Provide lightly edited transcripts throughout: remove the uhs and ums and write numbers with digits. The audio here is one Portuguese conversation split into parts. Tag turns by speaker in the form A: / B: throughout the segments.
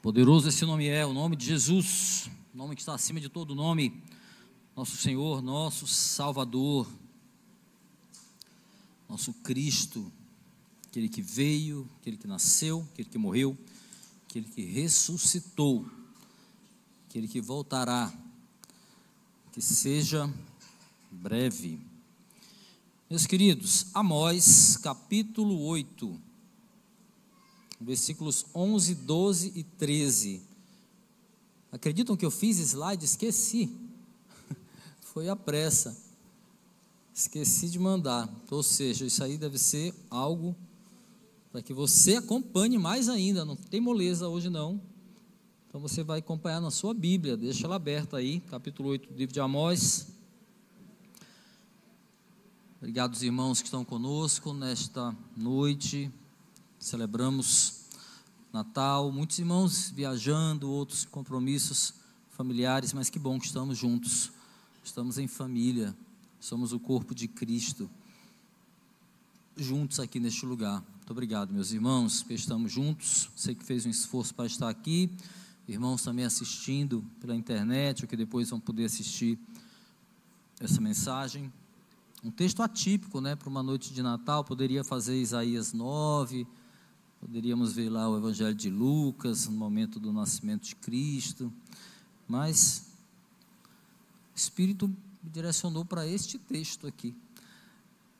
A: Poderoso esse nome é, o nome de Jesus, o nome que está acima de todo nome, nosso Senhor, nosso Salvador, nosso Cristo, aquele que veio, aquele que nasceu, aquele que morreu, aquele que ressuscitou, aquele que voltará, que seja breve. Meus queridos, Amós, capítulo 8, versículos 11, 12 e 13. Acreditam que eu fiz slide? Esqueci. Foi à pressa. Esqueci de mandar. Ou seja, isso aí deve ser algo para que você acompanhe mais ainda. Não tem moleza hoje não. Então você vai acompanhar na sua Bíblia. Deixa ela aberta aí, capítulo 8 do livro de Amós. Obrigado aos irmãos que estão conosco nesta noite. Celebramos Natal, muitos irmãos viajando, outros compromissos familiares, mas que bom que estamos juntos, estamos em família, somos o corpo de Cristo, juntos aqui neste lugar. Muito obrigado, meus irmãos, que estamos juntos. Sei que fez um esforço para estar aqui, irmãos também assistindo pela internet, ou que depois vão poder assistir essa mensagem. Um texto atípico, né, para uma noite de Natal. Poderia fazer Isaías 9, poderíamos ver lá o Evangelho de Lucas, no momento do nascimento de Cristo, mas o Espírito me direcionou para este texto aqui,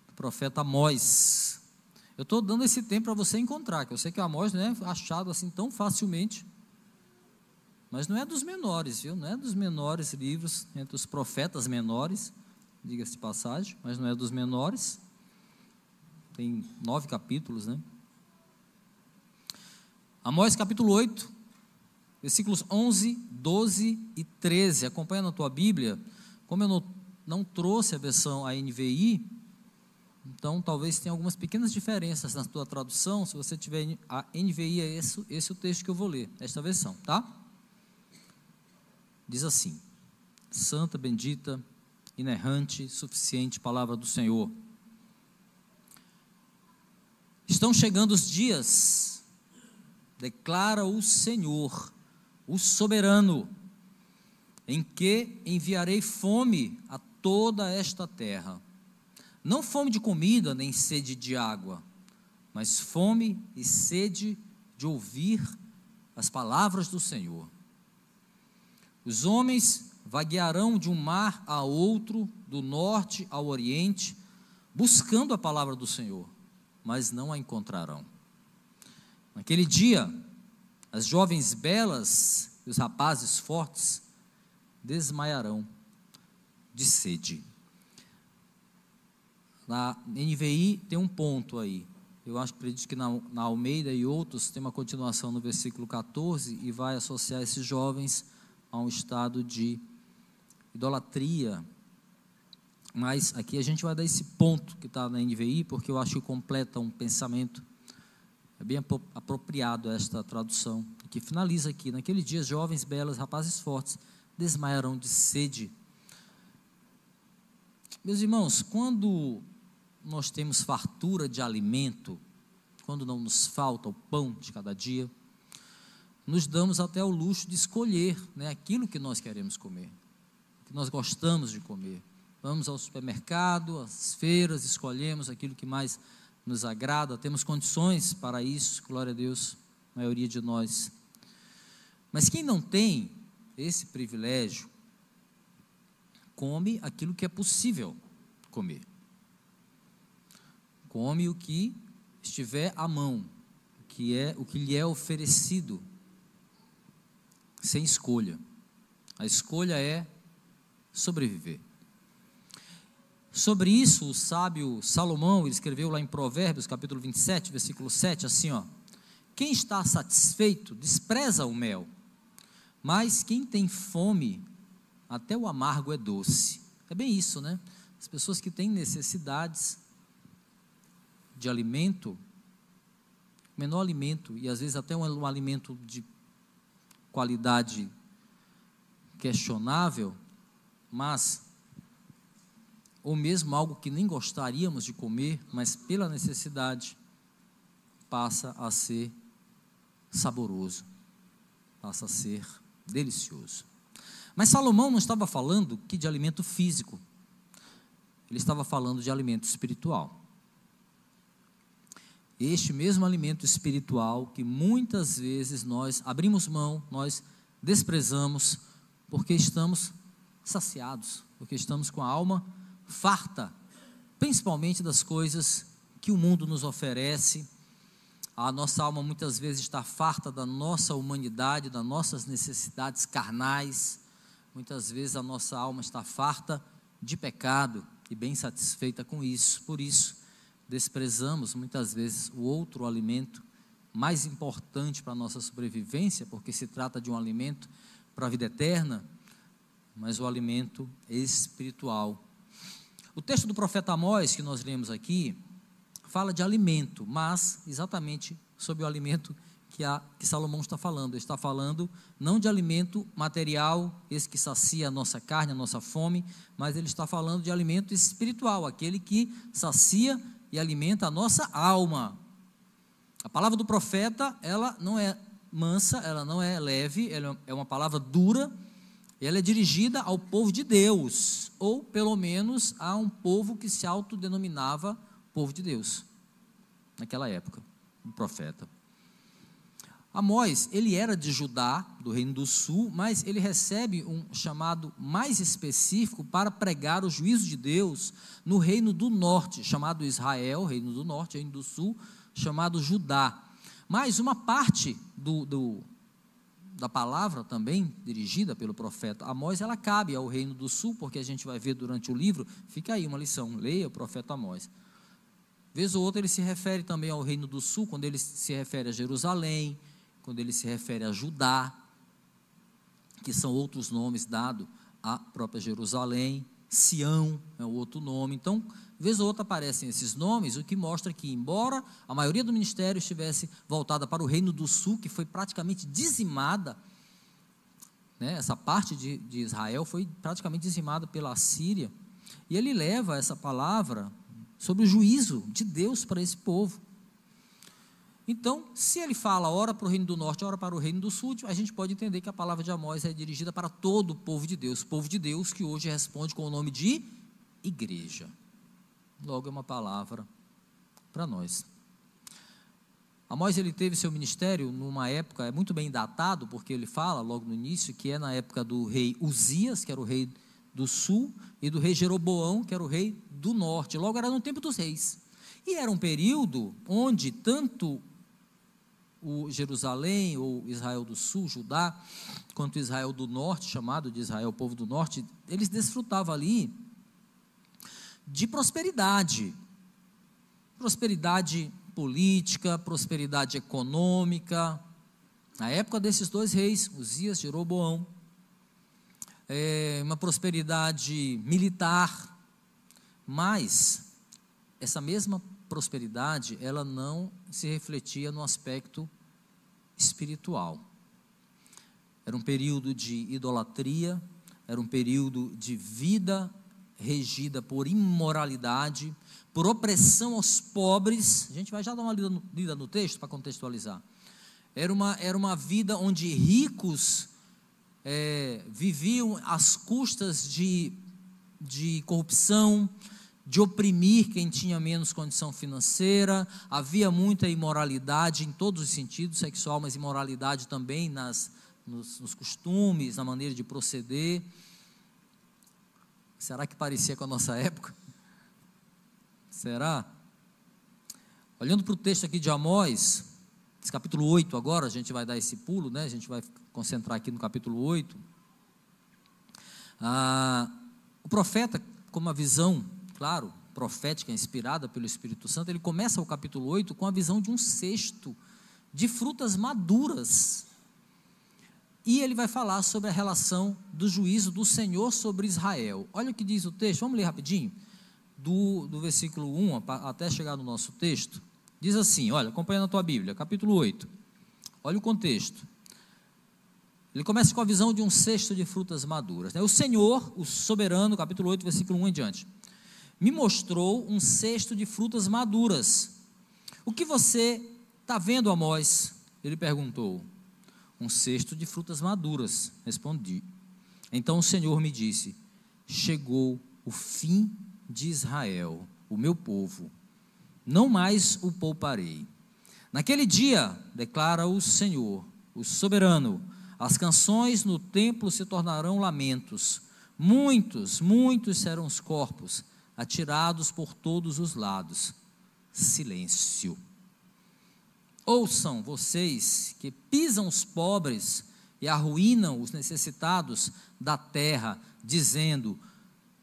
A: do profeta Amós. Eu estou dando esse tempo para você encontrar, que eu sei que Amós não é achado assim tão facilmente, mas não é dos menores, viu? Não é dos menores livros, entre os profetas menores, diga-se de passagem, mas não é dos menores. Tem 9 capítulos, né? Amós capítulo 8, versículos 11, 12 e 13. Acompanha na tua Bíblia. Como eu não trouxe a versão a NVI, então talvez tenha algumas pequenas diferenças na tua tradução. Se você tiver a NVI, é esse o texto que eu vou ler, esta versão, tá? Diz assim: Santa, bendita, inerrante, suficiente palavra do Senhor. Estão chegando os dias, declara o Senhor, o soberano, em que enviarei fome a toda esta terra, não fome de comida, nem sede de água, mas fome e sede de ouvir as palavras do Senhor. Os homens vaguearão de um mar a outro, do norte ao oriente, buscando a palavra do Senhor, mas não a encontrarão. Naquele dia, as jovens belas e os rapazes fortes desmaiarão de sede. Na NVI tem um ponto aí. Eu acredito que na Almeida e outros tem uma continuação no versículo 14 e vai associar esses jovens a um estado de idolatria, mas aqui a gente vai dar esse ponto que está na NVI, porque eu acho que completa um pensamento, é bem apropriado esta tradução, que finaliza aqui: naquele dia jovens, belas, rapazes fortes desmaiarão de sede. Meus irmãos, quando nós temos fartura de alimento, quando não nos falta o pão de cada dia, nos damos até o luxo de escolher, né, aquilo que nós queremos comer, que nós gostamos de comer. Vamos ao supermercado, às feiras, escolhemos aquilo que mais nos agrada, temos condições para isso, glória a Deus, a maioria de nós. Mas quem não tem esse privilégio, come aquilo que é possível comer. Come o que estiver à mão, o que lhe é oferecido, sem escolha. A escolha é sobreviver. Sobre isso, o sábio Salomão, ele escreveu lá em Provérbios, capítulo 27, versículo 7, assim, ó: quem está satisfeito, despreza o mel, mas quem tem fome, até o amargo é doce. É bem isso, né? As pessoas que têm necessidades de alimento, menor alimento, e às vezes até um alimento de qualidade questionável, mas ou mesmo algo que nem gostaríamos de comer, mas pela necessidade passa a ser saboroso. passa a ser delicioso. Mas Salomão não estava falando que de alimento físico, ele estava falando de alimento espiritual. Este mesmo alimento espiritual que muitas vezes nós abrimos mão, nós desprezamos, porque estamos saciados, porque estamos com a alma farta, principalmente das coisas que o mundo nos oferece. A nossa alma muitas vezes está farta da nossa humanidade, das nossas necessidades carnais. Muitas vezes a nossa alma está farta de pecado e bem satisfeita com isso. Por isso, desprezamos muitas vezes o outro alimento mais importante para a nossa sobrevivência, porque se trata de um alimento para a vida eterna, mas o alimento espiritual. O texto do profeta Amós, que nós lemos aqui, fala de alimento, mas exatamente sobre o alimento que Salomão está falando. Ele está falando não de alimento material, esse que sacia a nossa carne, a nossa fome, mas ele está falando de alimento espiritual, aquele que sacia e alimenta a nossa alma. A palavra do profeta, ela não é mansa, ela não é leve, ela é uma palavra dura, ela é dirigida ao povo de Deus, ou pelo menos a um povo que se autodenominava povo de Deus, naquela época, o profeta. Amós, ele era de Judá, do reino do sul, mas ele recebe um chamado mais específico para pregar o juízo de Deus no reino do norte, chamado Israel, reino do norte, reino do sul, chamado Judá. Mas uma parte da palavra também, dirigida pelo profeta Amós, ela cabe ao reino do sul, porque a gente vai ver durante o livro, fica aí uma lição, leia o profeta Amós. Vez ou outra ele se refere também ao reino do sul, quando ele se refere a Jerusalém, quando ele se refere a Judá, que são outros nomes dados à própria Jerusalém. Sião é o outro nome. Então, vez ou outra aparecem esses nomes, o que mostra que, embora a maioria do ministério estivesse voltada para o reino do sul, que foi praticamente dizimada, né, essa parte de Israel foi praticamente dizimada pela Assíria, e ele leva essa palavra sobre o juízo de Deus para esse povo. Então, se ele fala ora para o reino do norte, ora para o reino do sul, a gente pode entender que a palavra de Amós é dirigida para todo o povo de Deus que hoje responde com o nome de igreja. Logo é uma palavra para nós. Amós, ele teve seu ministério numa época, é muito bem datado, porque ele fala logo no início, que é na época do rei Uzias, que era o rei do sul, e do rei Jeroboão, que era o rei do norte. Logo era no tempo dos reis. E era um período onde tanto o Jerusalém, ou Israel do sul, Judá, quanto Israel do norte, chamado de Israel, o povo do norte, eles desfrutavam ali de prosperidade política, prosperidade econômica, na época desses dois reis, Uzias e Jeroboão, uma prosperidade militar, mas essa mesma prosperidade, ela não se refletia no aspecto espiritual. Era um período de idolatria, era um período de vida regida por imoralidade, por opressão aos pobres. A gente vai já dar uma lida no texto para contextualizar. Era uma vida onde ricos viviam às custas de corrupção, de oprimir quem tinha menos condição financeira. Havia muita imoralidade em todos os sentidos, sexual, mas imoralidade também nos costumes, na maneira de proceder. Será que parecia com a nossa época? Será? Olhando para o texto aqui de Amós, esse capítulo 8 agora, a gente vai dar esse pulo, né? A gente vai concentrar aqui no capítulo 8. O profeta, com uma visão, claro, profética, inspirada pelo Espírito Santo, ele começa o capítulo 8 com a visão de um cesto de frutas maduras, e ele vai falar sobre a relação do juízo do Senhor sobre Israel. Olha o que diz o texto, vamos ler rapidinho, do versículo 1 até chegar no nosso texto. Diz assim, olha, acompanha na tua Bíblia, capítulo 8, olha o contexto. Ele começa com a visão de um cesto de frutas maduras, né? O Senhor, o soberano, capítulo 8, versículo 1 em diante, me mostrou um cesto de frutas maduras. O que você está vendo, Amós? Ele perguntou. Um cesto de frutas maduras, respondi. Então o Senhor me disse: chegou o fim de Israel, o meu povo, não mais o pouparei. Naquele dia, declara o Senhor, o soberano, as canções no templo se tornarão lamentos, muitos, muitos serão os corpos, atirados por todos os lados. Silêncio. Ouçam vocês que pisam os pobres e arruinam os necessitados da terra, dizendo: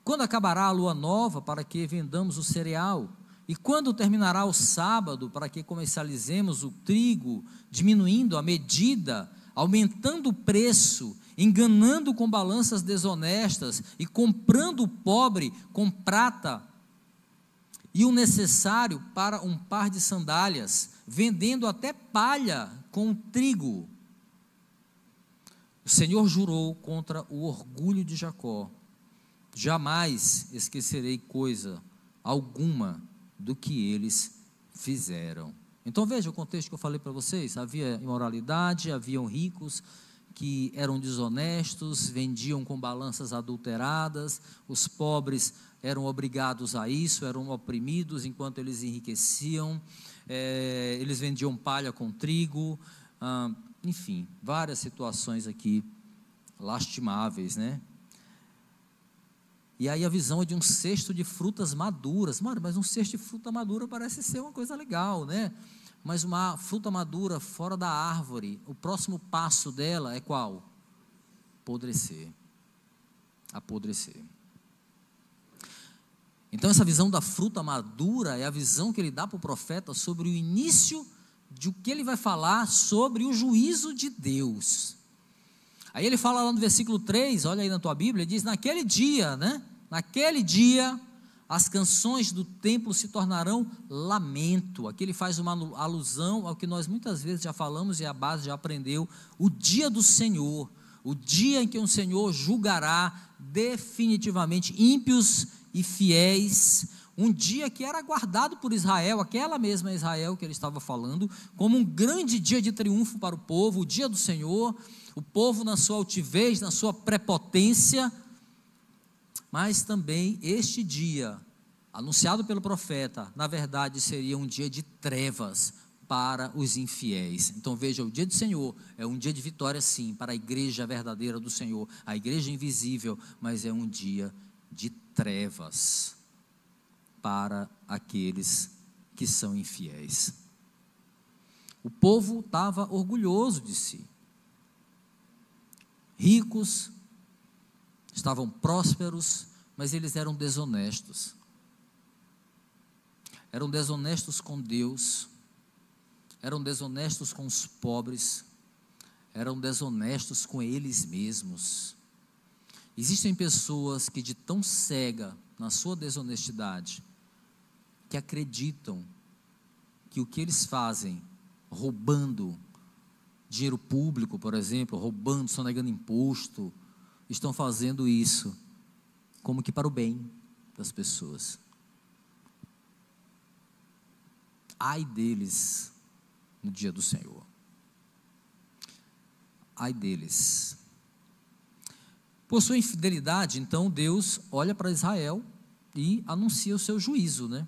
A: quando acabará a lua nova para que vendamos o cereal? E quando terminará o sábado para que comercializemos o trigo, diminuindo a medida, aumentando o preço, enganando com balanças desonestas e comprando o pobre com prata e o necessário para um par de sandálias, vendendo até palha com o trigo? O Senhor jurou contra o orgulho de Jacó: jamais esquecerei coisa alguma do que eles fizeram. Então veja o contexto que eu falei para vocês: havia imoralidade, haviam ricos que eram desonestos, vendiam com balanças adulteradas, os pobres eram obrigados a isso, eram oprimidos enquanto eles enriqueciam, eles vendiam palha com trigo, enfim, várias situações aqui lastimáveis, né? E aí a visão é de um cesto de frutas maduras. Mas um cesto de fruta madura parece ser uma coisa legal, né? Mas uma fruta madura fora da árvore, o próximo passo dela é qual? Apodrecer. Apodrecer. Então essa visão da fruta madura é a visão que ele dá para o profeta sobre o início de o que ele vai falar sobre o juízo de Deus. Aí ele fala lá no versículo 3, olha aí na tua Bíblia, ele diz: naquele dia, né? Naquele dia, as canções do templo se tornarão lamento. Aqui ele faz uma alusão ao que nós muitas vezes já falamos e a base já aprendeu: o dia do Senhor, o dia em que o Senhor julgará definitivamente ímpios e fiéis, um dia que era guardado por Israel, aquela mesma Israel que ele estava falando, como um grande dia de triunfo para o povo, o dia do Senhor, o povo na sua altivez, na sua prepotência. Mas também este dia, anunciado pelo profeta, na verdade seria um dia de trevas para os infiéis. Então veja, o dia do Senhor é um dia de vitória sim, para a igreja verdadeira do Senhor, a igreja invisível, mas é um dia de trevas para aqueles que são infiéis. O povo estava orgulhoso de si, ricos, estavam prósperos, mas eles eram desonestos. Eram desonestos com Deus, eram desonestos com os pobres, eram desonestos com eles mesmos. Existem pessoas que, de tão cega na sua desonestidade, que acreditam que o que eles fazem, roubando dinheiro público, por exemplo, roubando, sonegando imposto, estão fazendo isso como que para o bem das pessoas. Ai deles no dia do Senhor. Ai deles. Por sua infidelidade, então, Deus olha para Israel e anuncia o seu juízo, né?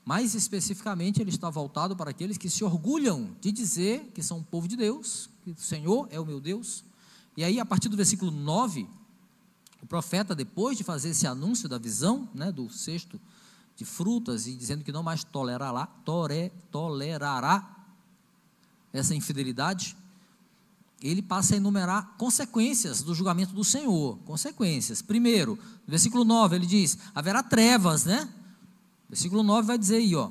A: Mais especificamente, ele está voltado para aqueles que se orgulham de dizer que são o povo de Deus, que o Senhor é o meu Deus. E aí, a partir do versículo 9, o profeta, depois de fazer esse anúncio da visão, né, do cesto de frutas, e dizendo que não mais tolerará essa infidelidade, ele passa a enumerar consequências do julgamento do Senhor. Consequências. Primeiro, no versículo 9, ele diz: haverá trevas, né? Versículo 9 vai dizer aí, ó.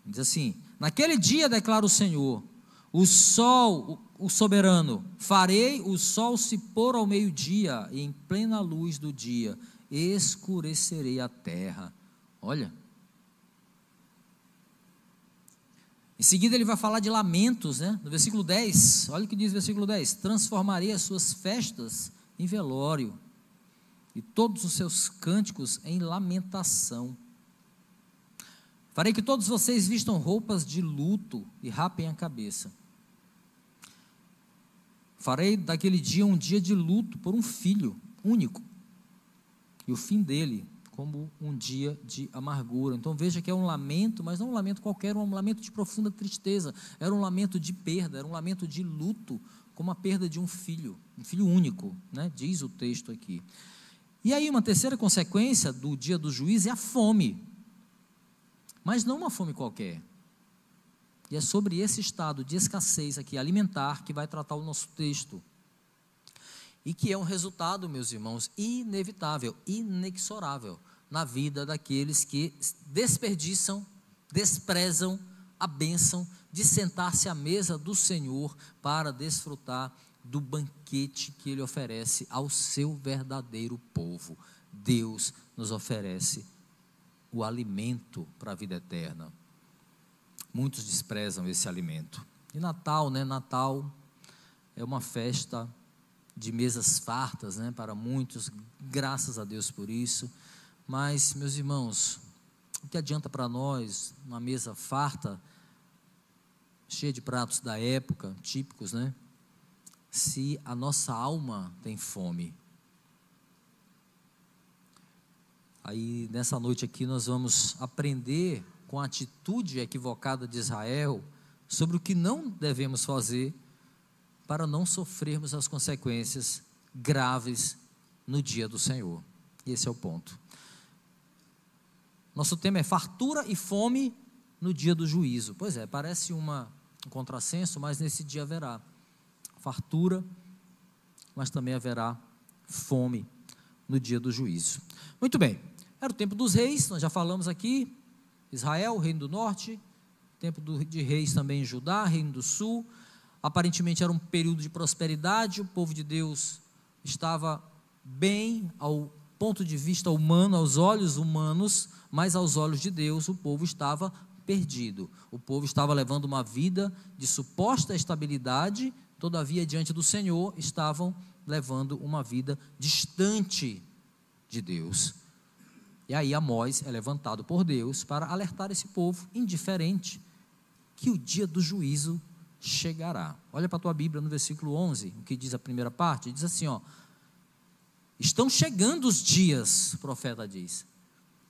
A: Diz assim: naquele dia, declara o Senhor, o sol, o soberano, farei o sol se pôr ao meio-dia, e em plena luz do dia escurecerei a terra. Olha. Em seguida ele vai falar de lamentos, né? No versículo 10, olha o que diz o versículo 10: transformarei as suas festas em velório, e todos os seus cânticos em lamentação. Farei que todos vocês vistam roupas de luto e rapem a cabeça. Farei daquele dia um dia de luto por um filho único, e o fim dele como um dia de amargura. Então veja que é um lamento, mas não um lamento qualquer, um lamento de profunda tristeza, era um lamento de perda, era um lamento de luto, como a perda de um filho único, né? Diz o texto aqui. E aí uma terceira consequência do dia do juízo é a fome, mas não uma fome qualquer. E é sobre esse estado de escassez aqui, alimentar, que vai tratar o nosso texto. E que é um resultado, meus irmãos, inevitável, inexorável, na vida daqueles que desperdiçam, desprezam a bênção de sentar-se à mesa do Senhor para desfrutar do banquete que Ele oferece ao seu verdadeiro povo. Deus nos oferece o alimento para a vida eterna. Muitos desprezam esse alimento. E Natal, né? Natal é uma festa de mesas fartas, né? Para muitos, graças a Deus por isso. Mas, meus irmãos, o que adianta para nós uma mesa farta, cheia de pratos da época, típicos, né? Se a nossa alma tem fome. Aí, nessa noite aqui, nós vamos aprender com a atitude equivocada de Israel sobre o que não devemos fazer para não sofrermos as consequências graves no dia do Senhor. E esse é o ponto. Nosso tema é fartura e fome no dia do juízo. Pois é, parece um contrassenso, mas nesse dia haverá fartura, mas também haverá fome no dia do juízo. Muito bem, era o tempo dos reis, nós já falamos aqui, Israel, reino do norte, tempo de reis também em Judá, reino do sul. Aparentemente era um período de prosperidade, o povo de Deus estava bem ao ponto de vista humano, aos olhos humanos, mas aos olhos de Deus o povo estava perdido. O povo estava levando uma vida de suposta estabilidade, todavia diante do Senhor estavam levando uma vida distante de Deus. E aí Amós é levantado por Deus para alertar esse povo indiferente que o dia do juízo chegará. Olha para a tua Bíblia no versículo 11, o que diz a primeira parte, diz assim, ó: estão chegando os dias, o profeta diz,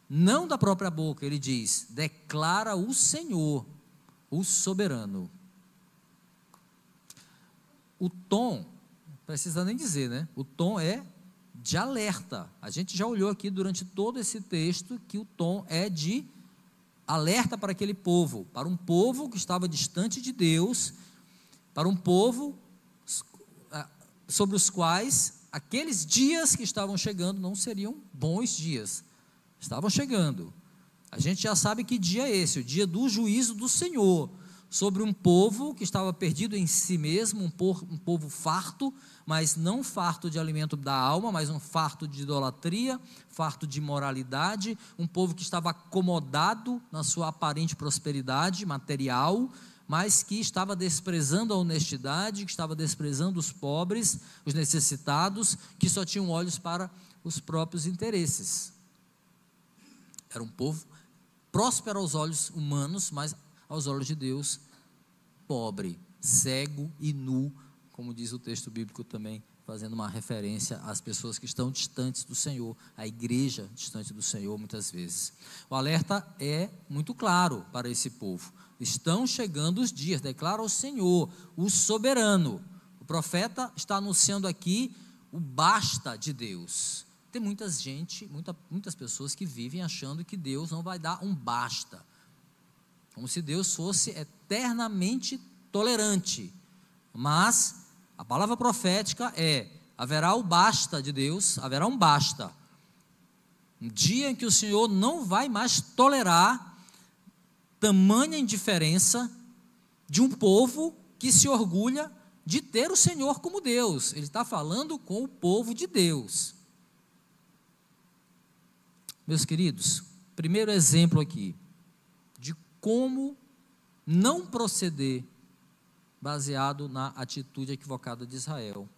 A: não da própria boca, ele diz, declara o Senhor, o soberano. O tom, não precisa nem dizer, né? O tom é de alerta. A gente já olhou aqui durante todo esse texto que o tom é de alerta para aquele povo, para um povo que estava distante de Deus, para um povo sobre os quais aqueles dias que estavam chegando não seriam bons dias, estavam chegando. A gente já sabe que dia é esse, o dia do juízo do Senhor, sobre um povo que estava perdido em si mesmo, um povo farto, mas não farto de alimento da alma, mas um farto de idolatria, farto de imoralidade, um povo que estava acomodado na sua aparente prosperidade material, mas que estava desprezando a honestidade, que estava desprezando os pobres, os necessitados, que só tinham olhos para os próprios interesses. Era um povo próspero aos olhos humanos, mas aos olhos de Deus, pobre, cego e nu, como diz o texto bíblico também, fazendo uma referência às pessoas que estão distantes do Senhor, a igreja distante do Senhor muitas vezes. O alerta é muito claro para esse povo. Estão chegando os dias, declara o Senhor, o soberano. O profeta está anunciando aqui o basta de Deus. Tem muitas pessoas que vivem achando que Deus não vai dar um basta, como se Deus fosse eternamente tolerante. Mas a palavra profética haverá o basta de Deus, haverá um basta. Um dia em que o Senhor não vai mais tolerar tamanha indiferença de um povo que se orgulha de ter o Senhor como Deus. Ele está falando com o povo de Deus. Meus queridos, primeiro exemplo aqui, de como não proceder baseado na atitude equivocada de Israel.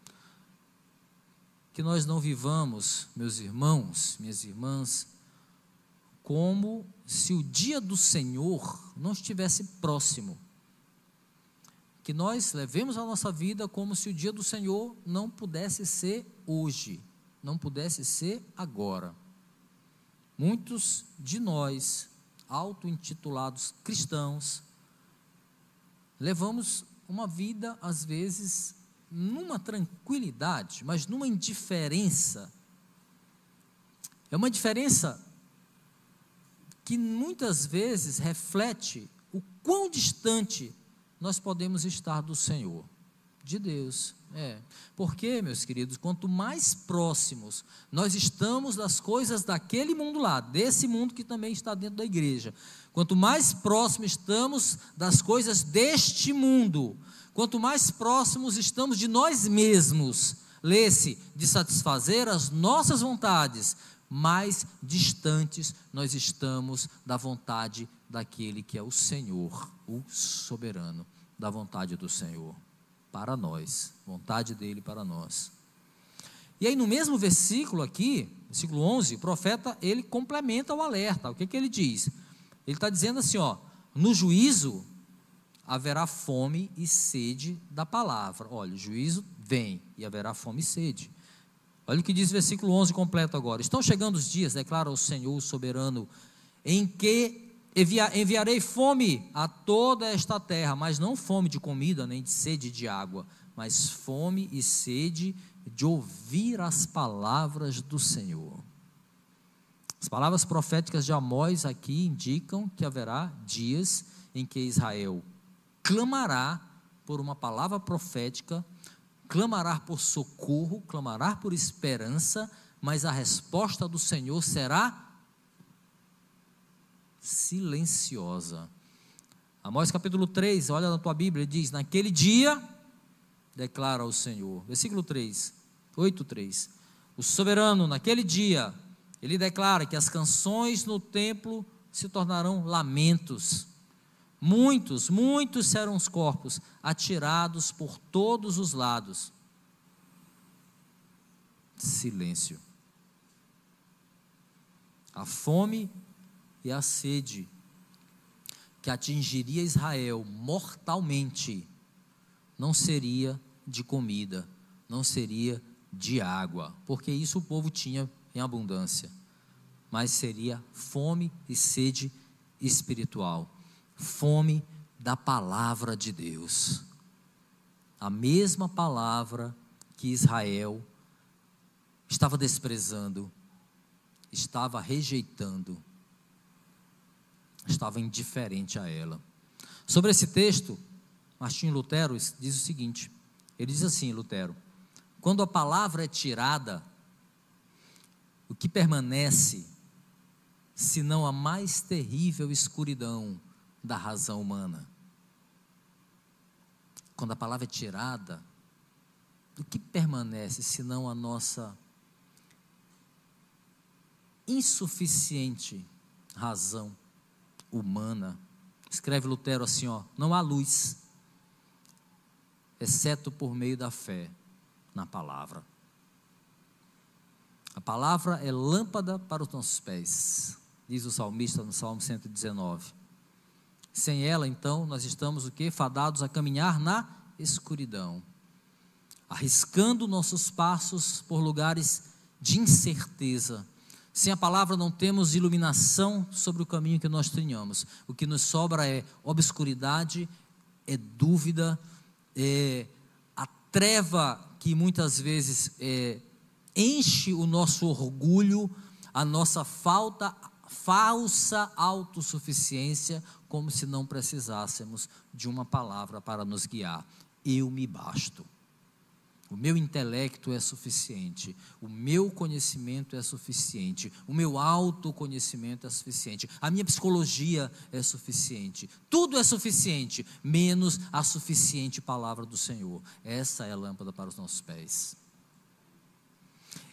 A: Que nós não vivamos, meus irmãos, minhas irmãs, como se o dia do Senhor não estivesse próximo. Que nós levemos a nossa vida como se o dia do Senhor não pudesse ser hoje, não pudesse ser agora. Muitos de nós, auto-intitulados cristãos, levamos uma vida, às vezes, numa tranquilidade, mas numa indiferença. É uma diferença que muitas vezes reflete o quão distante nós podemos estar do Senhor, de Deus. Porque, meus queridos, quanto mais próximos nós estamos das coisas daquele mundo lá, desse mundo que também está dentro da igreja, quanto mais próximos estamos das coisas deste mundo, quanto mais próximos estamos de nós mesmos, lê-se, de satisfazer as nossas vontades, mais distantes nós estamos da vontade daquele que é o Senhor, o soberano, da vontade do Senhor para nós, vontade dele para nós. E aí no mesmo versículo aqui, versículo 11, o profeta, ele complementa o alerta. O que ele diz? Ele está dizendo assim, no juízo haverá fome e sede da palavra. Olha, o juízo vem e haverá fome e sede. Olha o que diz o versículo 11 completo agora. Estão chegando os dias, declara o Senhor soberano, em que enviarei fome a toda esta terra, mas não fome de comida, nem de sede de água, mas fome e sede de ouvir as palavras do Senhor. As palavras proféticas de Amós aqui indicam que haverá dias em que Israel clamará por uma palavra profética, clamará por socorro, clamará por esperança, mas a resposta do Senhor será silenciosa. Amós capítulo 3, olha na tua Bíblia, ele diz: naquele dia, declara o Senhor, versículo 3, 8:3, o soberano, naquele dia, ele declara que as canções no templo se tornarão lamentos, muitos serão os corpos atirados por todos os lados. Silêncio. A fome e a sede que atingiria Israel mortalmente não seria de comida, não seria de água, porque isso o povo tinha em abundância, mas seria fome e sede espiritual, fome da palavra de Deus, a mesma palavra que Israel estava desprezando, estava rejeitando, estava indiferente a ela. Sobre esse texto, Martinho Lutero diz o seguinte, ele diz assim, Lutero: quando a palavra é tirada, o que permanece, senão a mais terrível escuridão da razão humana? Quando a palavra é tirada, o que permanece, senão a nossa insuficiente razão humana? Escreve Lutero assim, não há luz, exceto por meio da fé na palavra. A palavra é lâmpada para os nossos pés, diz o salmista no Salmo 119. Sem ela, então, nós estamos o quê? Fadados a caminhar na escuridão, arriscando nossos passos por lugares de incerteza. Sem a palavra não temos iluminação sobre o caminho que nós trilhamos. O que nos sobra é obscuridade, é dúvida, é a treva que muitas vezes enche o nosso orgulho, a nossa falsa autossuficiência, como se não precisássemos de uma palavra para nos guiar. Eu me basto. O meu intelecto é suficiente, o meu conhecimento é suficiente, o meu autoconhecimento é suficiente, a minha psicologia é suficiente, tudo é suficiente, menos a suficiente palavra do Senhor. Essa é a lâmpada para os nossos pés.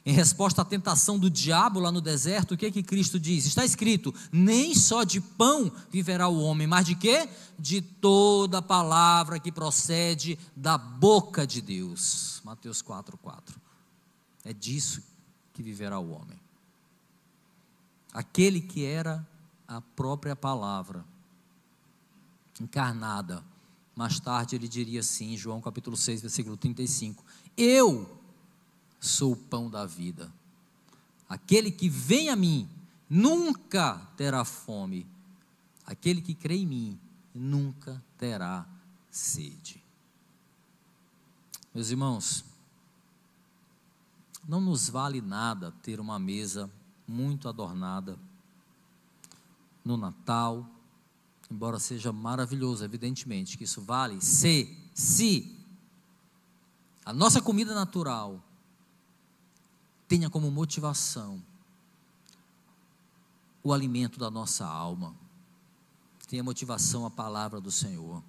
A: Em resposta à tentação do diabo lá no deserto, o que é que Cristo diz? Está escrito: nem só de pão viverá o homem, mas de quê? De toda palavra que procede da boca de Deus. Mateus 4:4. É disso que viverá o homem. aquele que era a própria palavra encarnada. Mais tarde ele diria assim, em João capítulo 6, versículo 35, eu sou o pão da vida, aquele que vem a mim nunca terá fome, aquele que crê em mim nunca terá sede. Meus irmãos, não nos vale nada ter uma mesa muito adornada no Natal, embora seja maravilhoso, evidentemente que isso vale, se a nossa comida natural tenha como motivação o alimento da nossa alma, tenha motivação a palavra do Senhor.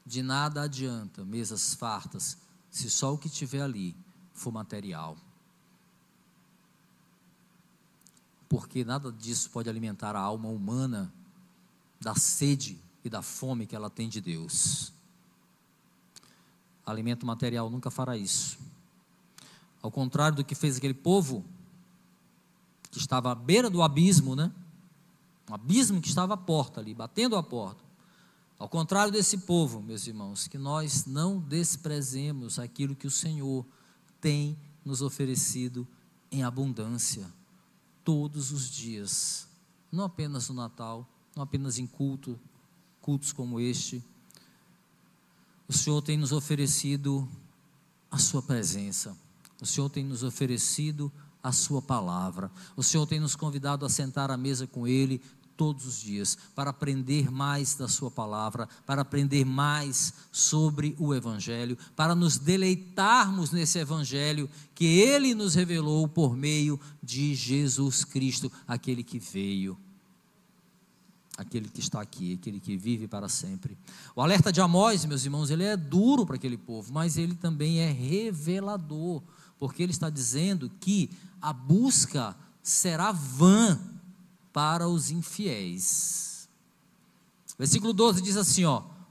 A: De nada adianta mesas fartas, se só o que tiver ali for material, porque nada disso pode alimentar a alma humana da sede e da fome que ela tem de Deus. Alimento material nunca fará isso. Ao contrário do que fez aquele povo que estava à beira do abismo, né? Um abismo que estava à porta ali, batendo a porta. Ao contrário desse povo, meus irmãos, que nós não desprezemos aquilo que o Senhor tem nos oferecido em abundância, todos os dias, não apenas no Natal, não apenas em cultos como este. O Senhor tem nos oferecido a sua presença, o Senhor tem nos oferecido a sua palavra, o Senhor tem nos convidado a sentar à mesa com Ele todos os dias, para aprender mais da sua palavra, para aprender mais sobre o Evangelho, para nos deleitarmos nesse Evangelho que Ele nos revelou por meio de Jesus Cristo, aquele que veio, aquele que está aqui, aquele que vive para sempre. O alerta de Amós, meus irmãos, ele é duro para aquele povo, mas ele também é revelador, porque ele está dizendo que a busca será vã para os infiéis. Versículo 12 diz assim,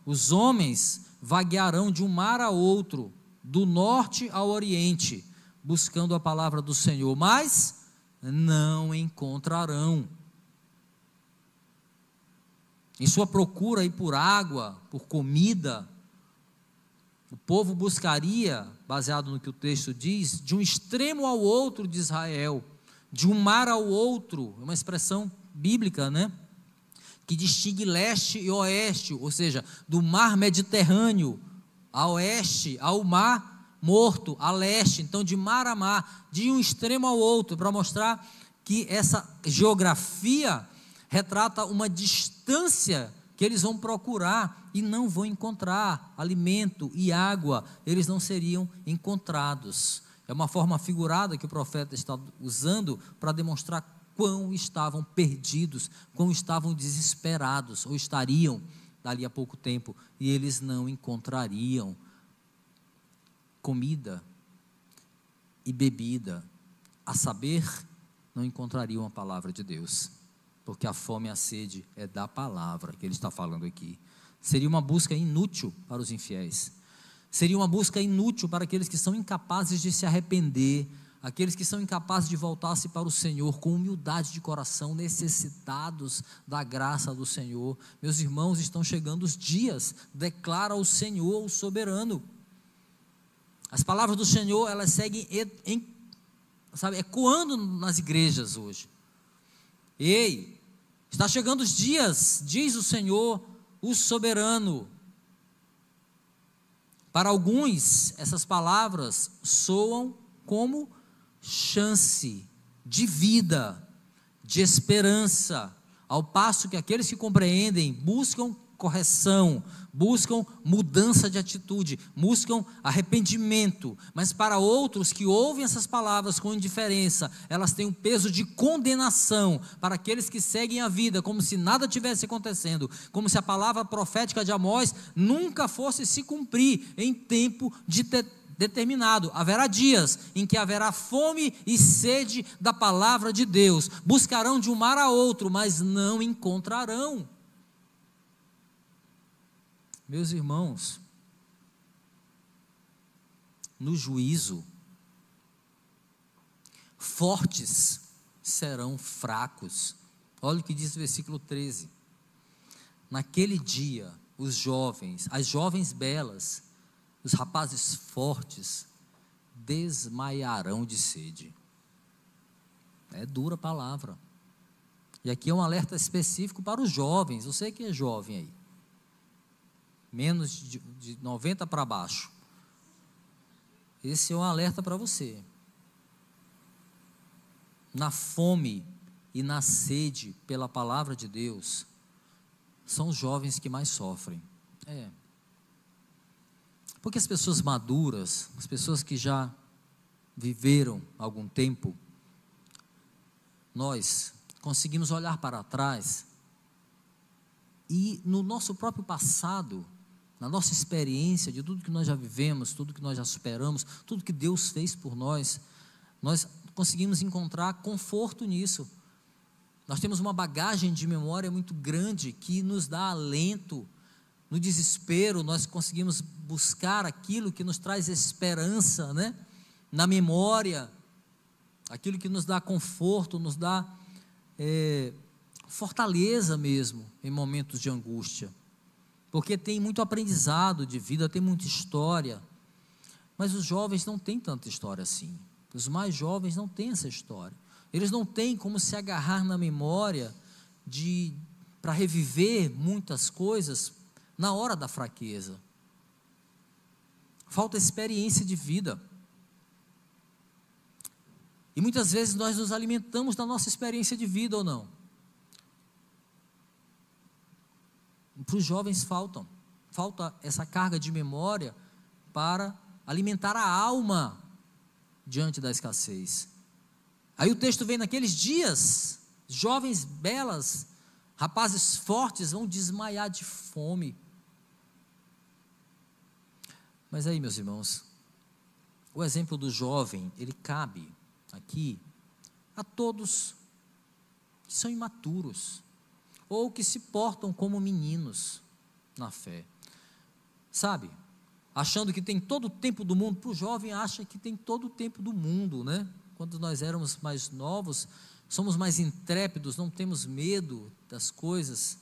A: os homens vaguearão de um mar a outro, do norte ao oriente, buscando a palavra do Senhor, mas não encontrarão. Em sua procura aí por água, por comida, o povo buscaria, baseado no que o texto diz, de um extremo ao outro de Israel, de um mar ao outro, uma expressão bíblica, né? Que distingue leste e oeste, ou seja, do mar Mediterrâneo a oeste, ao mar Morto, a leste, então de mar a mar, de um extremo ao outro, para mostrar que essa geografia retrata uma distância que eles vão procurar e não vão encontrar alimento e água, eles não seriam encontrados. É uma forma figurada que o profeta está usando para demonstrar quão estavam perdidos, quão estavam desesperados, ou estariam dali a pouco tempo, e eles não encontrariam comida e bebida, a saber, não encontrariam a palavra de Deus, porque a fome e a sede é da palavra que ele está falando aqui. Seria uma busca inútil para os infiéis, seria uma busca inútil para aqueles que são incapazes de se arrepender, aqueles que são incapazes de voltar-se para o Senhor com humildade de coração, necessitados da graça do Senhor. Meus irmãos, estão chegando os dias, declara o Senhor, o soberano. As palavras do Senhor, elas seguem ecoando nas igrejas hoje. Ei, está chegando os dias, diz o Senhor, o soberano. Para alguns, essas palavras soam como chance de vida, de esperança, ao passo que aqueles que compreendem buscam correção, buscam mudança de atitude, buscam arrependimento. Mas para outros que ouvem essas palavras com indiferença, elas têm um peso de condenação. Para aqueles que seguem a vida como se nada tivesse acontecendo, como se a palavra profética de Amós nunca fosse se cumprir em tempo determinado. Haverá dias em que haverá fome e sede da palavra de Deus, buscarão de um mar a outro, mas não encontrarão. Meus irmãos, no juízo, fortes serão fracos. Olha o que diz o versículo 13. Naquele dia, os jovens, as jovens belas, os rapazes fortes, desmaiarão de sede. É dura a palavra. E aqui é um alerta específico para os jovens. Você que é jovem aí, menos de 90 para baixo, esse é um alerta para você. Na fome e na sede pela palavra de Deus, são os jovens que mais sofrem. Porque as pessoas maduras, as pessoas que já viveram algum tempo, nós conseguimos olhar para trás e no nosso próprio passado, na nossa experiência de tudo que nós já vivemos, tudo que nós já superamos, tudo que Deus fez por nós, nós conseguimos encontrar conforto nisso. Nós temos uma bagagem de memória muito grande que nos dá alento. No desespero, nós conseguimos buscar aquilo que nos traz esperança, né? Na memória, aquilo que nos dá conforto, nos dá fortaleza mesmo em momentos de angústia, porque tem muito aprendizado de vida, tem muita história, mas os jovens não têm tanta história assim. Os mais jovens não têm essa história, eles não têm como se agarrar na memória para reviver muitas coisas na hora da fraqueza. Falta experiência de vida, e muitas vezes nós nos alimentamos da nossa experiência de vida ou não? Para os jovens falta essa carga de memória para alimentar a alma diante da escassez. Aí o texto vem: naqueles dias, jovens belas, rapazes fortes vão desmaiar de fome. Mas aí, meus irmãos, o exemplo do jovem, ele cabe aqui a todos que são imaturos ou que se portam como meninos na fé, sabe, achando que tem todo o tempo do mundo. Para o jovem, acha que tem todo o tempo do mundo, né? Quando nós éramos mais novos, somos mais intrépidos, não temos medo das coisas.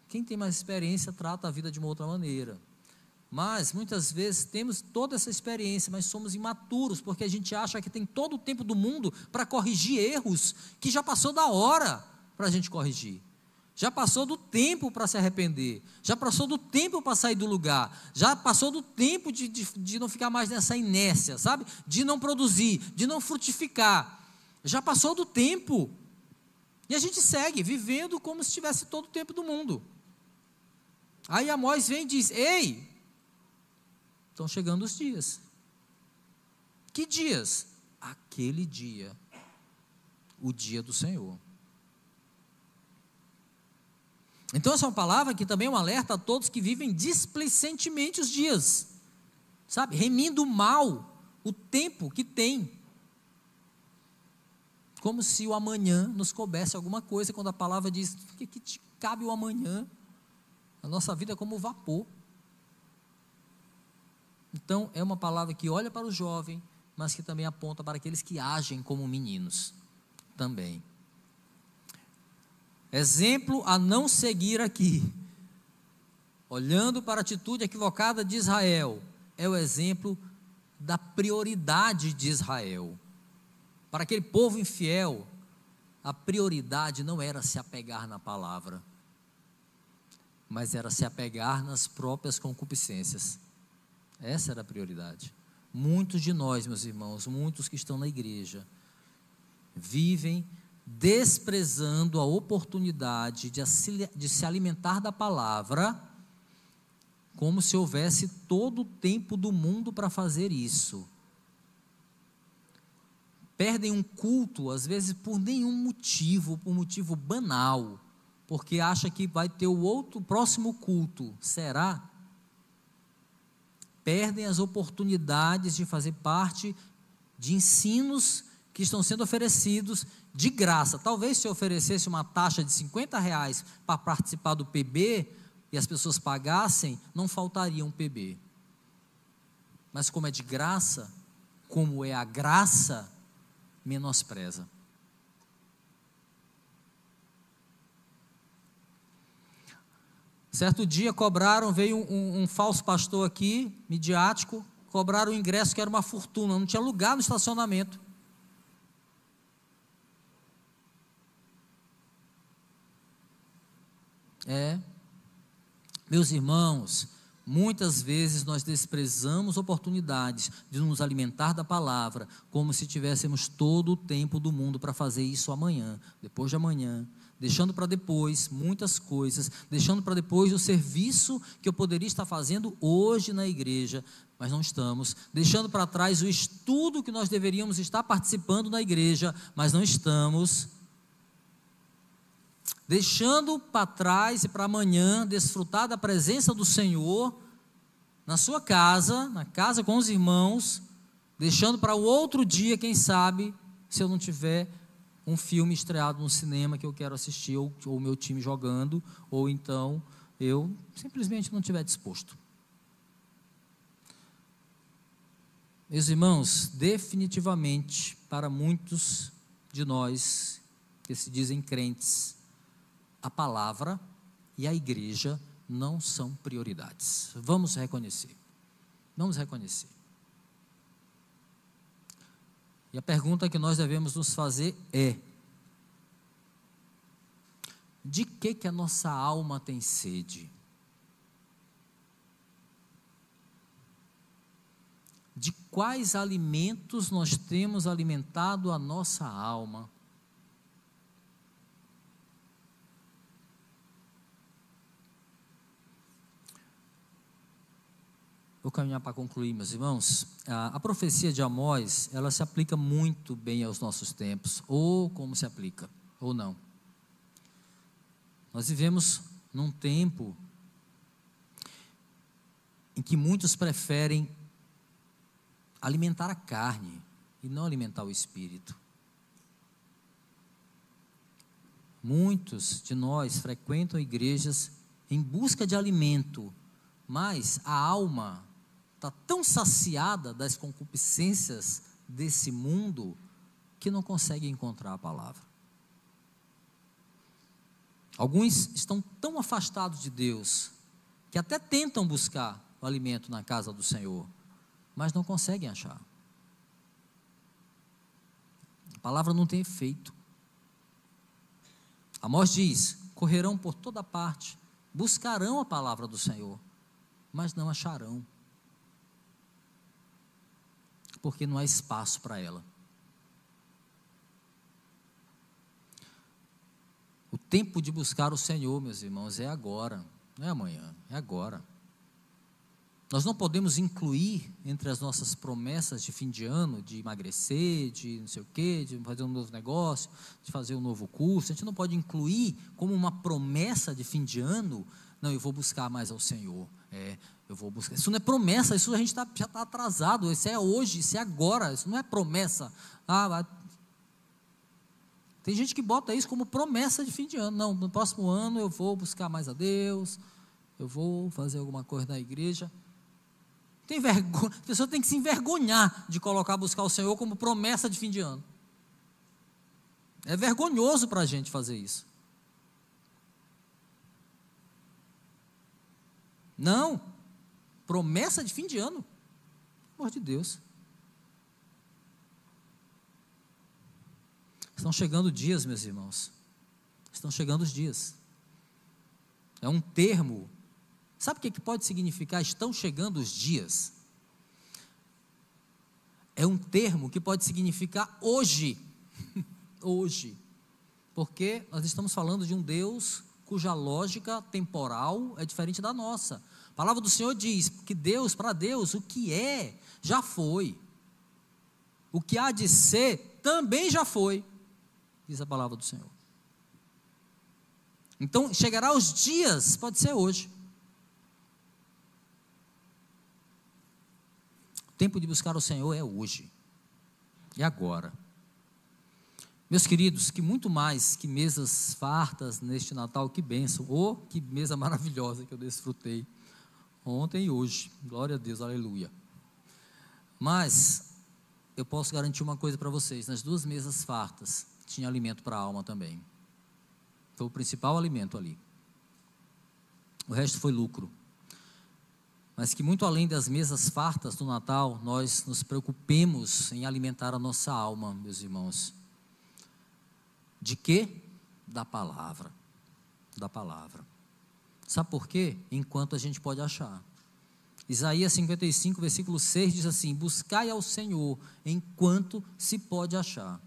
A: Quem tem mais experiência trata a vida de uma outra maneira, mas muitas vezes temos toda essa experiência, mas somos imaturos, porque a gente acha que tem todo o tempo do mundo para corrigir erros, que já passou da hora para a gente corrigir, já passou do tempo para se arrepender, já passou do tempo para sair do lugar, já passou do tempo de não ficar mais nessa inércia, sabe, de não produzir, de não frutificar, já passou do tempo, e a gente segue vivendo como se tivesse todo o tempo do mundo. Aí Amós vem e diz: ei, estão chegando os dias. Que dias? Aquele dia, o dia do Senhor. Então essa é uma palavra que também é um alerta a todos que vivem displicentemente os dias, sabe, remindo mal o tempo que tem, como se o amanhã nos coubesse alguma coisa, quando a palavra diz: o que te cabe o amanhã? A nossa vida é como vapor. Então é uma palavra que olha para o jovem, mas que também aponta para aqueles que agem como meninos também. Exemplo a não seguir aqui, olhando para a atitude equivocada de Israel, é o exemplo da prioridade de Israel. Para aquele povo infiel, a prioridade não era se apegar na palavra, mas era se apegar nas próprias concupiscências. Essa era a prioridade. Muitos de nós, meus irmãos, muitos que estão na igreja, vivem desprezando a oportunidade de se alimentar da palavra, como se houvesse todo o tempo do mundo para fazer isso. Perdem um culto, às vezes por nenhum motivo, por motivo banal, porque acha que vai ter o próximo culto. Será? Perdem as oportunidades de fazer parte de ensinos que estão sendo oferecidos de graça. Talvez se oferecesse uma taxa de R$50 para participar do PB, e as pessoas pagassem, não faltaria um PB. Mas como é de graça, como é a graça, menospreza. Certo dia cobraram, veio um falso pastor aqui, midiático, cobraram o ingresso que era uma fortuna, não tinha lugar no estacionamento. Meus irmãos, muitas vezes nós desprezamos oportunidades de nos alimentar da palavra, como se tivéssemos todo o tempo do mundo para fazer isso amanhã, depois de amanhã, deixando para depois muitas coisas, deixando para depois o serviço que eu poderia estar fazendo hoje na igreja, mas não estamos, deixando para trás o estudo que nós deveríamos estar participando na igreja, mas não estamos, deixando para trás e para amanhã desfrutar da presença do Senhor na sua casa, na casa com os irmãos, deixando para o outro dia, quem sabe, se eu não tiver um filme estreado no cinema que eu quero assistir, ou o meu time jogando, ou então eu simplesmente não estiver disposto. Meus irmãos, definitivamente, para muitos de nós que se dizem crentes, a palavra e a igreja não são prioridades. Vamos reconhecer. Vamos reconhecer. E a pergunta que nós devemos nos fazer é: de que a nossa alma tem sede? De quais alimentos nós temos alimentado a nossa alma? Vou caminhar para concluir, meus irmãos. A profecia de Amós, ela se aplica muito bem aos nossos tempos, ou como se aplica, ou não. Nós vivemos num tempo em que muitos preferem alimentar a carne e não alimentar o espírito. Muitos de nós frequentam igrejas em busca de alimento, mas a alma está tão saciada das concupiscências desse mundo que não consegue encontrar a palavra. Alguns estão tão afastados de Deus que até tentam buscar o alimento na casa do Senhor, mas não conseguem achar. A palavra não tem efeito. Amós diz: correrão por toda parte, buscarão a palavra do Senhor, mas não acharão, porque não há espaço para ela. O tempo de buscar o Senhor, meus irmãos, é agora, não é amanhã, é agora. Nós não podemos incluir entre as nossas promessas de fim de ano, de emagrecer, de não sei o quê, de fazer um novo negócio, de fazer um novo curso. A gente não pode incluir como uma promessa de fim de ano: não, eu vou buscar mais ao Senhor. Eu vou buscar. Isso não é promessa, isso a gente já está atrasado. Isso é hoje, isso é agora, isso não é promessa. Tem gente que bota isso como promessa de fim de ano. Não, no próximo ano eu vou buscar mais a Deus, eu vou fazer alguma coisa na igreja. Tem vergonha, a pessoa tem que se envergonhar de buscar o Senhor como promessa de fim de ano. É vergonhoso para a gente fazer isso. Não, promessa de fim de ano, pelo amor de Deus. Estão chegando dias, meus irmãos, estão chegando os dias. É um termo. Sabe o que pode significar estão chegando os dias? É um termo que pode significar hoje, hoje, porque nós estamos falando de um Deus cuja lógica temporal é diferente da nossa. A palavra do Senhor diz que para Deus, o que é, já foi. O que há de ser, também já foi, diz a palavra do Senhor. Então, chegará os dias, pode ser hoje. O tempo de buscar o Senhor é hoje, é agora. Meus queridos, que muito mais que mesas fartas neste Natal, que bênção, ou que mesa maravilhosa que eu desfrutei ontem e hoje, glória a Deus, aleluia. Mas eu posso garantir uma coisa para vocês: nas duas mesas fartas tinha alimento para a alma também. Foi o principal alimento ali. o resto foi lucro. Mas que muito além das mesas fartas do Natal, nós nos preocupemos em alimentar a nossa alma, meus irmãos. De quê? Da palavra. Da palavra. Sabe por quê? Enquanto a gente pode achar. Isaías 55, versículo 6 diz assim: buscai ao Senhor enquanto se pode achar.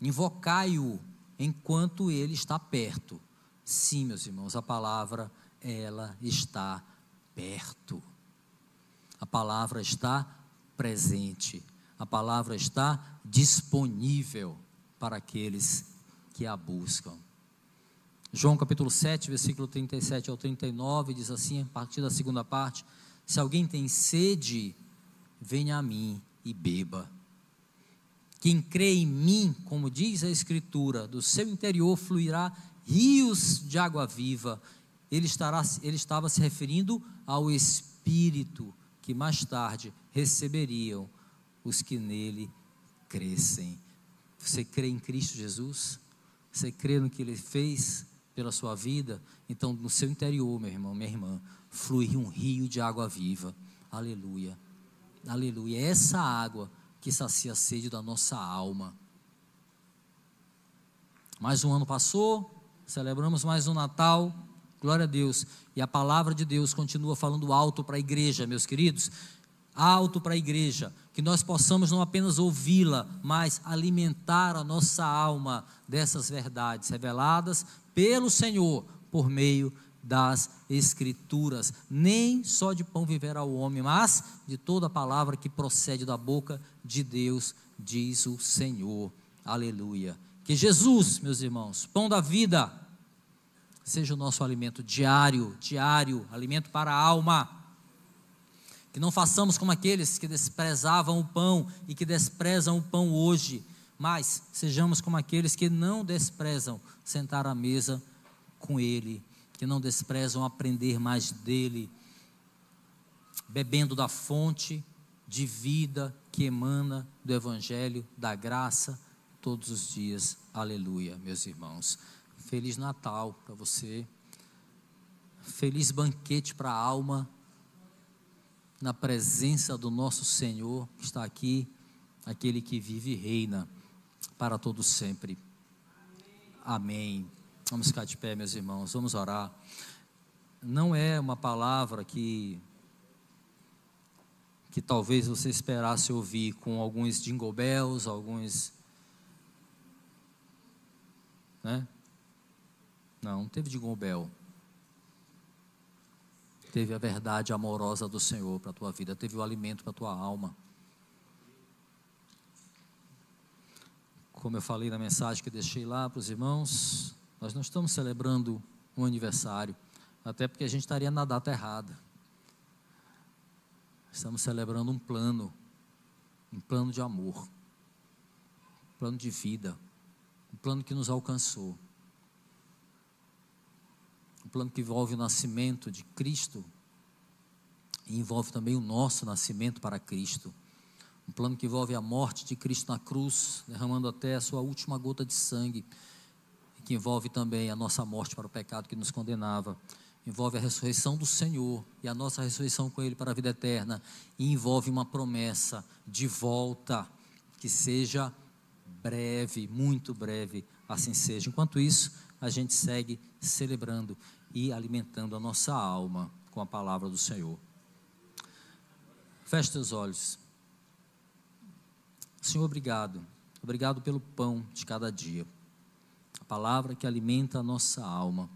A: Invocai-o enquanto ele está perto. Sim, meus irmãos, a palavra, ela está perto. A palavra está presente. A palavra está disponível para aqueles que a buscam. João capítulo 7, versículo 37 ao 39, diz assim, a partir da segunda parte: se alguém tem sede, venha a mim e beba. Quem crê em mim, como diz a Escritura, do seu interior fluirá rios de água viva. Ele estava se referindo ao Espírito que mais tarde receberiam os que nele crescem. Você crê em Cristo Jesus? Você crê no que Ele fez pela sua vida? Então no seu interior, meu irmão, minha irmã, flui um rio de água viva. Aleluia, aleluia. É essa água que sacia a sede da nossa alma. Mais um ano passou, celebramos mais um Natal, glória a Deus, e a palavra de Deus continua falando alto para a igreja, meus queridos, alto para a igreja, que nós possamos não apenas ouvi-la, mas alimentar a nossa alma dessas verdades reveladas pelo Senhor, por meio das Escrituras. Nem só de pão viverá o homem, mas de toda a palavra que procede da boca de Deus, diz o Senhor. Aleluia. Que Jesus, meus irmãos, pão da vida, seja o nosso alimento diário, alimento para a alma. Que não façamos como aqueles que desprezavam o pão e que desprezam o pão hoje, mas sejamos como aqueles que não desprezam sentar à mesa com Ele, que não desprezam aprender mais dEle, bebendo da fonte de vida que emana do Evangelho, da graça, todos os dias. Aleluia, meus irmãos. Feliz Natal para você, feliz banquete para a alma, na presença do nosso Senhor, que está aqui, aquele que vive e reina para todo sempre. Amém. Vamos ficar de pé, meus irmãos, vamos orar. Não é uma palavra que talvez você esperasse ouvir com alguns jingle bells, alguns, né? Não teve jingle bell. Teve a verdade amorosa do Senhor para a tua vida, teve o alimento para a tua alma. Como eu falei na mensagem que deixei lá para os irmãos, nós não estamos celebrando um aniversário, até porque a gente estaria na data errada. Estamos celebrando um plano de amor, um plano de vida, um plano que nos alcançou. Um plano que envolve o nascimento de Cristo e envolve também o nosso nascimento para Cristo. Um plano que envolve a morte de Cristo na cruz, derramando até a sua última gota de sangue, e que envolve também a nossa morte para o pecado que nos condenava. Envolve a ressurreição do Senhor e a nossa ressurreição com Ele para a vida eterna, e envolve uma promessa de volta, que seja breve, muito breve, assim seja. Enquanto isso, a gente segue celebrando e alimentando a nossa alma com a palavra do Senhor. Feche teus olhos. Senhor, obrigado pelo pão de cada dia, a palavra que alimenta a nossa alma.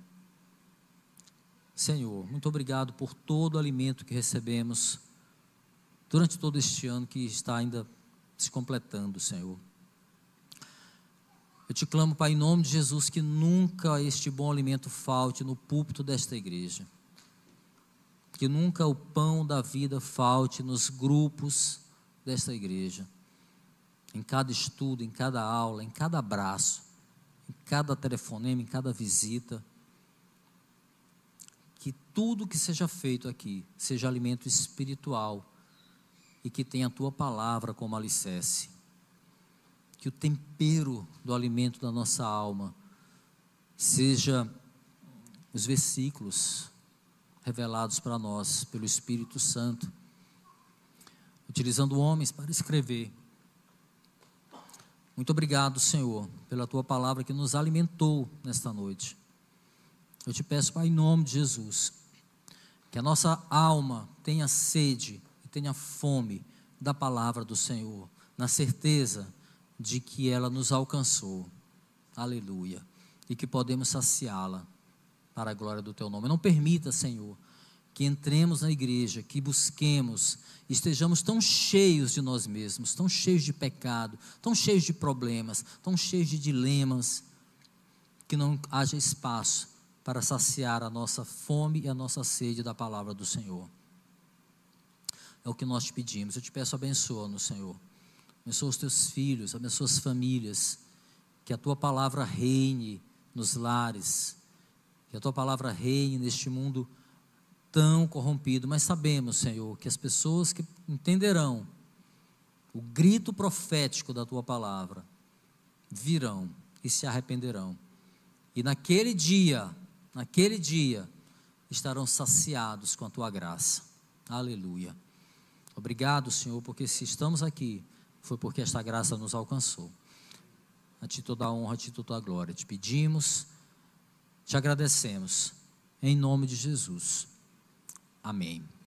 A: Senhor, muito obrigado por todo o alimento que recebemos durante todo este ano que está ainda se completando, Senhor. Eu te clamo, Pai, em nome de Jesus, que nunca este bom alimento falte no púlpito desta igreja, que nunca o pão da vida falte nos grupos desta igreja, em cada estudo, em cada aula, em cada abraço, em cada telefonema, em cada visita, que tudo que seja feito aqui seja alimento espiritual e que tenha a Tua palavra como alicerce. Que o tempero do alimento da nossa alma seja os versículos, revelados para nós pelo Espírito Santo, utilizando homens para escrever. Muito obrigado, Senhor, pela tua palavra que nos alimentou nesta noite. Eu te peço, Pai, em nome de Jesus, que a nossa alma tenha sede e tenha fome da palavra do Senhor, na certeza de que ela nos alcançou. Aleluia. E que podemos saciá-la para a glória do teu nome. Não permita, Senhor, que entremos na igreja, que busquemos, estejamos tão cheios de nós mesmos, tão cheios de pecado, tão cheios de problemas, tão cheios de dilemas, que não haja espaço para saciar a nossa fome e a nossa sede da palavra do Senhor. É o que nós te pedimos. Eu te peço, abençoa-nos, Senhor. Abençoa os teus filhos, abençoa as famílias, que a tua palavra reine nos lares, que a tua palavra reine neste mundo tão corrompido, mas sabemos, Senhor, que as pessoas que entenderão o grito profético da tua palavra, virão e se arrependerão, e naquele dia, estarão saciados com a tua graça. Aleluia. Obrigado, Senhor, porque se estamos aqui, foi porque esta graça nos alcançou. A ti toda a honra, a ti toda a glória. Te pedimos, te agradecemos, em nome de Jesus. Amém.